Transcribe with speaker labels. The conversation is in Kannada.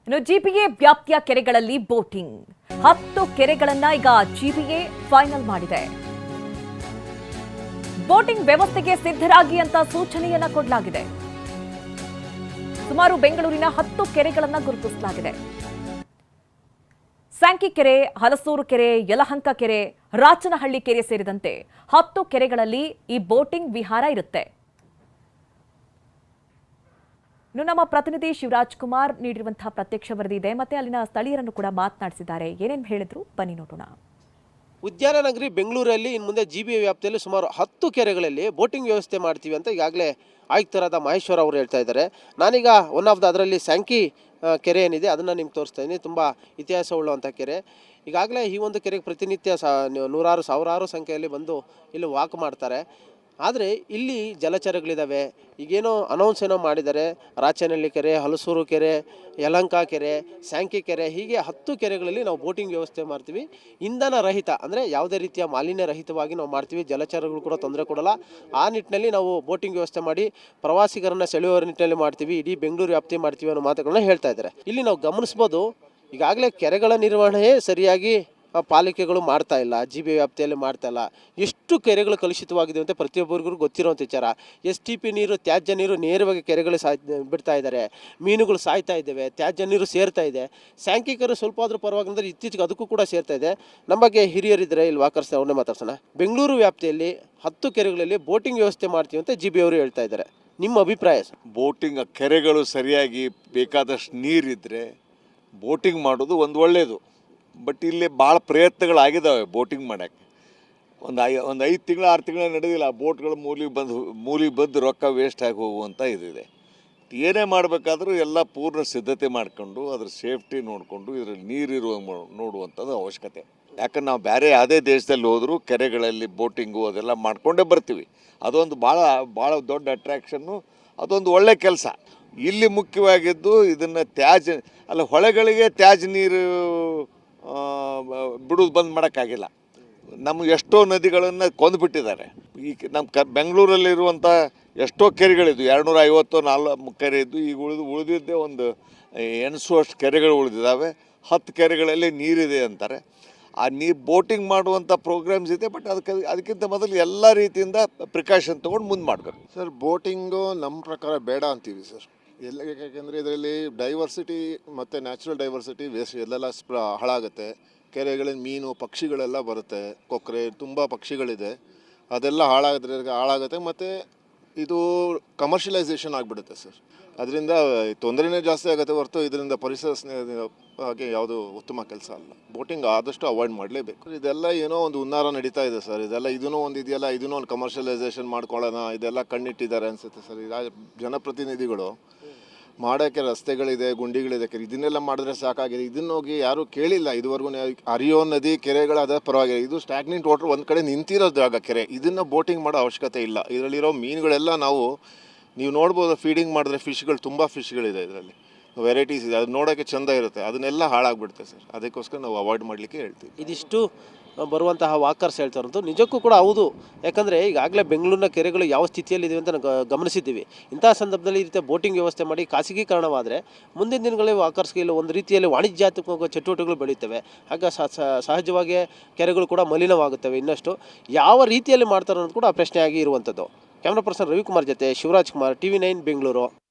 Speaker 1: ಇನ್ನು ಜಿಬಿಎ ವ್ಯಾಪ್ತಿಯ ಕೆರೆಗಳಲ್ಲಿ ಬೋಟಿಂಗ್ 10 ಕೆರೆಗಳನ್ನ ಈಗ ಜಿಬಿಎ ಫೈನಲ್ ಮಾಡಿದೆ. ಬೋಟಿಂಗ್ ವ್ಯವಸ್ಥೆಗೆ ಸಿದ್ಧರಾಗಿ ಅಂತ ಸೂಚನೆಯನ್ನ ಕೊಡಲಾಗಿದೆ. ಸುಮಾರು ಬೆಂಗಳೂರಿನ 10 ಕೆರೆಗಳನ್ನ ಗುರುತಿಸಲಾಗಿದೆ. ಸ್ಯಾಂಕಿ ಕೆರೆ, ಹಲಸೂರು ಕೆರೆ, ಯಲಹಂಕ ಕೆರೆ, ರಾಚನಹಳ್ಳಿ ಕೆರೆ ಸೇರಿದಂತೆ 10 ಕೆರೆಗಳಲ್ಲಿ ಈ ಬೋಟಿಂಗ್ ವಿಹಾರ ಇರುತ್ತೆ. ಇನ್ನು ನಮ್ಮ ಪ್ರತಿನಿಧಿ ಶಿವರಾಜ್ ಕುಮಾರ್ ನೀಡಿರುವಂತಹ ಪ್ರತ್ಯಕ್ಷ ವರದಿ ಇದೆ, ಮತ್ತೆ ಅಲ್ಲಿನ ಸ್ಥಳೀಯರನ್ನು ಕೂಡ ಮಾತನಾಡಿಸಿದ್ದಾರೆ. ಏನೇನು ಹೇಳಿದ್ರು ಬನ್ನಿ ನೋಡೋಣ.
Speaker 2: ಉದ್ಯಾನ ನಗರಿ ಬೆಂಗಳೂರಲ್ಲಿ ಇನ್ನು ಮುಂದೆ ಜಿಬಿಎ ವ್ಯಾಪ್ತಿಯಲ್ಲಿ ಸುಮಾರು 10 ಕೆರೆಗಳಲ್ಲಿ ಬೋಟಿಂಗ್ ವ್ಯವಸ್ಥೆ ಮಾಡ್ತೀವಿ ಅಂತ ಈಗಾಗಲೇ ಆಯುಕ್ತರಾದ ಮಹೇಶ್ವರ ಅವರು ಹೇಳ್ತಾ ಇದ್ದಾರೆ. ನಾನೀಗ ಒನ್ ಆಫ್ ಅದರಲ್ಲಿ ಸ್ಯಾಂಕಿ ಕೆರೆ ಏನಿದೆ ಅದನ್ನು ನಿಮ್ಗೆ ತೋರಿಸ್ತಾ ಇದ್ದೀನಿ. ತುಂಬ ಇತಿಹಾಸ ಉಳ್ಳುವಂಥ ಕೆರೆ. ಈಗಾಗಲೇ ಈ ಒಂದು ಕೆರೆಗೆ ಪ್ರತಿನಿತ್ಯ ನೂರಾರು ಸಾವಿರಾರು ಸಂಖ್ಯೆಯಲ್ಲಿ ಬಂದು ಇಲ್ಲಿ ವಾಕ್ ಮಾಡ್ತಾರೆ. ಆದರೆ ಇಲ್ಲಿ ಜಲಚರಗಳಿದ್ದಾವೆ. ಈಗೇನೋ ಅನೌನ್ಸ್ ಏನೋ ಮಾಡಿದ್ದಾರೆ. ರಾಚನಹಳ್ಳಿ ಕೆರೆ, ಹಲಸೂರು ಕೆರೆ, ಯಲಹಂಕ ಕೆರೆ, ಸ್ಯಾಂಕಿ ಕೆರೆ, ಹೀಗೆ 10 ಕೆರೆಗಳಲ್ಲಿ ನಾವು ಬೋಟಿಂಗ್ ವ್ಯವಸ್ಥೆ ಮಾಡ್ತೀವಿ. ಇಂಧನ ರಹಿತ ಅಂದರೆ ಯಾವುದೇ ರೀತಿಯ ಮಾಲಿನ್ಯ ರಹಿತವಾಗಿ ನಾವು ಮಾಡ್ತೀವಿ. ಜಲಚರಗಳು ಕೂಡ ತೊಂದರೆ ಕೊಡಲ್ಲ. ಆ ನಿಟ್ಟಿನಲ್ಲಿ ನಾವು ಬೋಟಿಂಗ್ ವ್ಯವಸ್ಥೆ ಮಾಡಿ ಪ್ರವಾಸಿಗರನ್ನು ಸೆಳೆಯುವ ನಿಟ್ಟಿನಲ್ಲಿ ಮಾಡ್ತೀವಿ. ಇಡೀ ಬೆಂಗಳೂರು ವ್ಯಾಪ್ತಿ ಮಾಡ್ತೀವಿ ಅನ್ನೋ ಮಾತುಗಳನ್ನ ಹೇಳ್ತಾ ಇದ್ದಾರೆ. ಇಲ್ಲಿ ನಾವು ಗಮನಿಸ್ಬೋದು, ಈಗಾಗಲೇ ಕೆರೆಗಳ ನಿರ್ವಹಣೆ ಸರಿಯಾಗಿ ಪಾಲಿಕೆಗಳು ಮಾಡ್ತಾ ಇಲ್ಲ. ಜಿಬಿಎ ವ್ಯಾಪ್ತಿಯಲ್ಲಿ ಮಾಡ್ತಾ ಇಲ್ಲ. ಎಷ್ಟು ಕೆರೆಗಳು ಕಲುಷಿತವಾಗಿದೆ ಅಂತ ಪ್ರತಿಯೊಬ್ಬರಿಗೂ ಗೊತ್ತಿರುವಂಥ ವಿಚಾರ. STP ನೀರು, ತ್ಯಾಜ್ಯ ನೀರು ನೇರವಾಗಿ ಕೆರೆಗಳು ಬಿಡ್ತಾ ಇದ್ದಾರೆ. ಮೀನುಗಳು ಸಾಯ್ತಾ ಇದ್ದಾವೆ, ತ್ಯಾಜ್ಯ ನೀರು ಸೇರ್ತಾ ಇದೆ. ಸ್ಯಾಂಕಿ ಕೆರೆ ಸ್ವಲ್ಪ ಆದರೂ ಪರವಾಗಿಲ್ಲ, ಇತ್ತೀಚೆಗೆ ಅದಕ್ಕೂ ಕೂಡ ಸೇರ್ತಾ ಇದೆ. ನಮ್ಮ ಬಗ್ಗೆ ಹಿರಿಯರಿದ್ದರೆ ಇಲ್ಲಿ ವಾಕರ್ಸ್ ಅವ್ರನ್ನೇ ಮಾತಾಡ್ಸೋಣ. ಬೆಂಗಳೂರು ವ್ಯಾಪ್ತಿಯಲ್ಲಿ 10 ಕೆರೆಗಳಲ್ಲಿ ಬೋಟಿಂಗ್ ವ್ಯವಸ್ಥೆ ಮಾಡ್ತೀವಿ ಅಂತ ಜಿಬಿಎ ಅವರು ಹೇಳ್ತಾ ಇದ್ದಾರೆ. ನಿಮ್ಮ ಅಭಿಪ್ರಾಯ ಸರ್?
Speaker 3: ಬೋಟಿಂಗ್ ಕೆರೆಗಳು ಸರಿಯಾಗಿ ಬೇಕಾದಷ್ಟು ನೀರಿದ್ದರೆ ಬೋಟಿಂಗ್ ಮಾಡೋದು ಒಂದು ಒಳ್ಳೆಯದು. ಬಟ್ ಇಲ್ಲಿ ಭಾಳ ಪ್ರಯತ್ನಗಳಾಗಿದ್ದಾವೆ ಬೋಟಿಂಗ್ ಮಾಡೋಕ್ಕೆ. ಒಂದು 5 ತಿಂಗಳು 6 ತಿಂಗಳು ನಡೆದಿಲ್ಲ. ಬೋಟ್ಗಳು ಮೂಲಿಗೆ ಬಂದು ರೊಕ್ಕ ವೇಸ್ಟ್ ಆಗಿ ಹೋಗುವಂಥ ಇದಿದೆ. ಏನೇ ಮಾಡಬೇಕಾದ್ರೂ ಎಲ್ಲ ಪೂರ್ಣ ಸಿದ್ಧತೆ ಮಾಡಿಕೊಂಡು ಅದ್ರ ಸೇಫ್ಟಿ ನೋಡಿಕೊಂಡು ಇದರಲ್ಲಿ ನೀರಿರುವ ನೋಡುವಂಥದ್ದು ಅವಶ್ಯಕತೆ. ಯಾಕಂದ್ರೆ ನಾವು ಬೇರೆ ಯಾವುದೇ ದೇಶದಲ್ಲಿ ಹೋದರೂ ಕೆರೆಗಳಲ್ಲಿ ಬೋಟಿಂಗು ಅದೆಲ್ಲ ಮಾಡಿಕೊಂಡೇ ಬರ್ತೀವಿ. ಅದೊಂದು ಭಾಳ ದೊಡ್ಡ ಅಟ್ರ್ಯಾಕ್ಷನ್ನು, ಅದೊಂದು ಒಳ್ಳೆ ಕೆಲಸ. ಇಲ್ಲಿ ಮುಖ್ಯವಾಗಿದ್ದು ಇದನ್ನು ಹೊಳೆಗಳಿಗೆ ತ್ಯಾಜ್ಯ ನೀರು ಬಿಡೋದು ಬಂದ್ ಮಾಡೋಕ್ಕಾಗಿಲ್ಲ. ನಮಗೆ ಎಷ್ಟೋ ನದಿಗಳನ್ನು ಕೊಂದುಬಿಟ್ಟಿದ್ದಾರೆ. ಈ ನಮ್ಮ ಬೆಂಗಳೂರಲ್ಲಿರುವಂಥ ಎಷ್ಟೋ ಕೆರೆಗಳಿದ್ದು 250 ಕೆರೆ ಇದ್ದು, ಈಗ ಉಳಿದಿದ್ದೇ ಒಂದು ಎಣಿಸುವಷ್ಟು ಕೆರೆಗಳು ಉಳಿದಿದ್ದಾವೆ. 10 ಕೆರೆಗಳಲ್ಲಿ ನೀರಿದೆ ಅಂತಾರೆ. ಆ ನೀರು ಬೋಟಿಂಗ್ ಮಾಡುವಂಥ ಪ್ರೋಗ್ರಾಮ್ಸ್ ಇದೆ. ಬಟ್ ಅದಕ್ಕಿಂತ ಮೊದಲು ಎಲ್ಲ ರೀತಿಯಿಂದ ಪ್ರಿಕಾಷನ್ ತೊಗೊಂಡು ಮುಂದೆ ಮಾಡಬೇಕು
Speaker 4: ಸರ್. ಬೋಟಿಂಗು ನಮ್ಮ ಪ್ರಕಾರ ಬೇಡ ಅಂತೀವಿ ಸರ್. ಯಾಕೆಂದರೆ ಇದರಲ್ಲಿ ಡೈವರ್ಸಿಟಿ ಮತ್ತು ನ್ಯಾಚುರಲ್ ಡೈವರ್ಸಿಟಿ ವೇಸ್ಟ್ ಎಲ್ಲೆಲ್ಲ ಹಾಳಾಗುತ್ತೆ. ಕೆರೆಗಳಿಂದ ಮೀನು ಪಕ್ಷಿಗಳೆಲ್ಲ ಬರುತ್ತೆ. ಕೊಕ್ಕರೆ ತುಂಬ ಪಕ್ಷಿಗಳಿದೆ, ಅದೆಲ್ಲ ಹಾಳಾಗುತ್ತೆ. ಮತ್ತು ಇದು ಕಮರ್ಷಿಯಲೈಸೇಷನ್ ಆಗಿಬಿಡುತ್ತೆ ಸರ್. ಅದರಿಂದ ತೊಂದರೆನೇ ಜಾಸ್ತಿ ಆಗುತ್ತೆ ಹೊರತು ಇದರಿಂದ ಪರಿಸರ ಹಾಗೆ ಯಾವುದು ಉತ್ತಮ ಕೆಲಸ ಅಲ್ಲ. ಬೋಟಿಂಗ್ ಆದಷ್ಟು ಅವಾಯ್ಡ್ ಮಾಡಲೇಬೇಕು. ಇದೆಲ್ಲ ಏನೋ ಒಂದು ಹುನ್ನಾರ ನಡೀತಾ ಇದೆ ಸರ್. ಇದನ್ನೂ ಒಂದು ಇದೆಯಲ್ಲ, ಇದನ್ನೂ ಒಂದು ಕಮರ್ಷಿಯಲೈಸೇಷನ್ ಮಾಡ್ಕೊಳ್ಳೋಣ, ಇದೆಲ್ಲ ಕಣ್ಣಿಟ್ಟಿದ್ದಾರೆ ಅನಿಸುತ್ತೆ ಸರ್. ಜನಪ್ರತಿನಿಧಿಗಳು ಮಾಡೋಕ್ಕೆ ರಸ್ತೆಗಳಿದೆ, ಗುಂಡಿಗಳಿದೆ, ಇದನ್ನೆಲ್ಲ ಮಾಡಿದ್ರೆ ಸಾಕಾಗಿದೆ. ಇದನ್ನೋಗಿ ಯಾರೂ ಕೇಳಿಲ್ಲ ಇದುವರೆಗೂ. ಹರಿಯೋ ನದಿ ಕೆರೆಗಳಾದ ಪರವಾಗಿಲ್ಲ. ಇದು ಸ್ಟ್ಯಾಗ್ನೆಂಟ್ ವಾಟರ್ ಒಂದು ಕಡೆ ನಿಂತಿರೋ ಜಾಗ ಕೆರೆ. ಇದನ್ನು ಬೋಟಿಂಗ್ ಮಾಡೋ ಅವಶ್ಯಕತೆ ಇಲ್ಲ. ಇದರಲ್ಲಿರೋ ಮೀನುಗಳೆಲ್ಲ ನೀವು ನೋಡ್ಬೋದು. ಫೀಡಿಂಗ್ ಮಾಡಿದ್ರೆ ಫಿಶ್ಗಳು, ತುಂಬ ಫಿಶ್ಗಳಿದೆ ಇದರಲ್ಲಿ, ವೆರೈಟೀಸ್ ಇದೆ. ಅದು ನೋಡೋಕ್ಕೆ ಚೆಂದ ಇರುತ್ತೆ. ಅದನ್ನೆಲ್ಲ ಹಾಳಾಗ್ಬಿಡುತ್ತೆ ಸರ್. ಅದಕ್ಕೋಸ್ಕರ ನಾವು ಅವಾಯ್ಡ್ ಮಾಡಲಿಕ್ಕೆ ಹೇಳ್ತೀವಿ.
Speaker 2: ಇದಿಷ್ಟು ಬರುವಂತಹ ವಾಕರ್ಸ್ ಹೇಳ್ತಾರಂತೂ ನಿಜಕ್ಕೂ ಕೂಡ ಹೌದು. ಯಾಕಂದರೆ ಈಗಾಗಲೇ ಬೆಂಗಳೂರಿನ ಕೆರೆಗಳು ಯಾವ ಸ್ಥಿತಿಯಲ್ಲಿದೆ ಅಂತ ನಾವು ಗಮನಿಸಿದ್ದೀವಿ. ಇಂತಹ ಸಂದರ್ಭದಲ್ಲಿ ಈ ರೀತಿಯ ಬೋಟಿಂಗ್ ವ್ಯವಸ್ಥೆ ಮಾಡಿ ಖಾಸಗೀಕರಣವಾದರೆ ಮುಂದಿನ ದಿನಗಳಲ್ಲಿ ವಾಕರ್ಸ್ಗೆ ಇಲ್ಲ ಒಂದು ರೀತಿಯಲ್ಲಿ ವಾಣಿಜ್ಯಾತ್ಮಕ ಚಟುವಟಿಕೆಗಳು ಬೆಳೆಯುತ್ತವೆ. ಆಗ ಸಹಜವಾಗಿ ಕೆರೆಗಳು ಕೂಡ ಮಲಿನವಾಗುತ್ತವೆ. ಇನ್ನಷ್ಟು ಯಾವ ರೀತಿಯಲ್ಲಿ ಮಾಡ್ತಾರೆ ಅನ್ನೋದು ಕೂಡ ಪ್ರಶ್ನೆಯಾಗಿ ಇರುವಂಥದ್ದು. ಕ್ಯಾಮ್ರಾ ಪರ್ಸನ್ ರವಿಕುಮಾರ್ ಜೊತೆ ಶಿವರಾಜ್ ಕುಮಾರ್, TV9 ಬೆಂಗಳೂರು.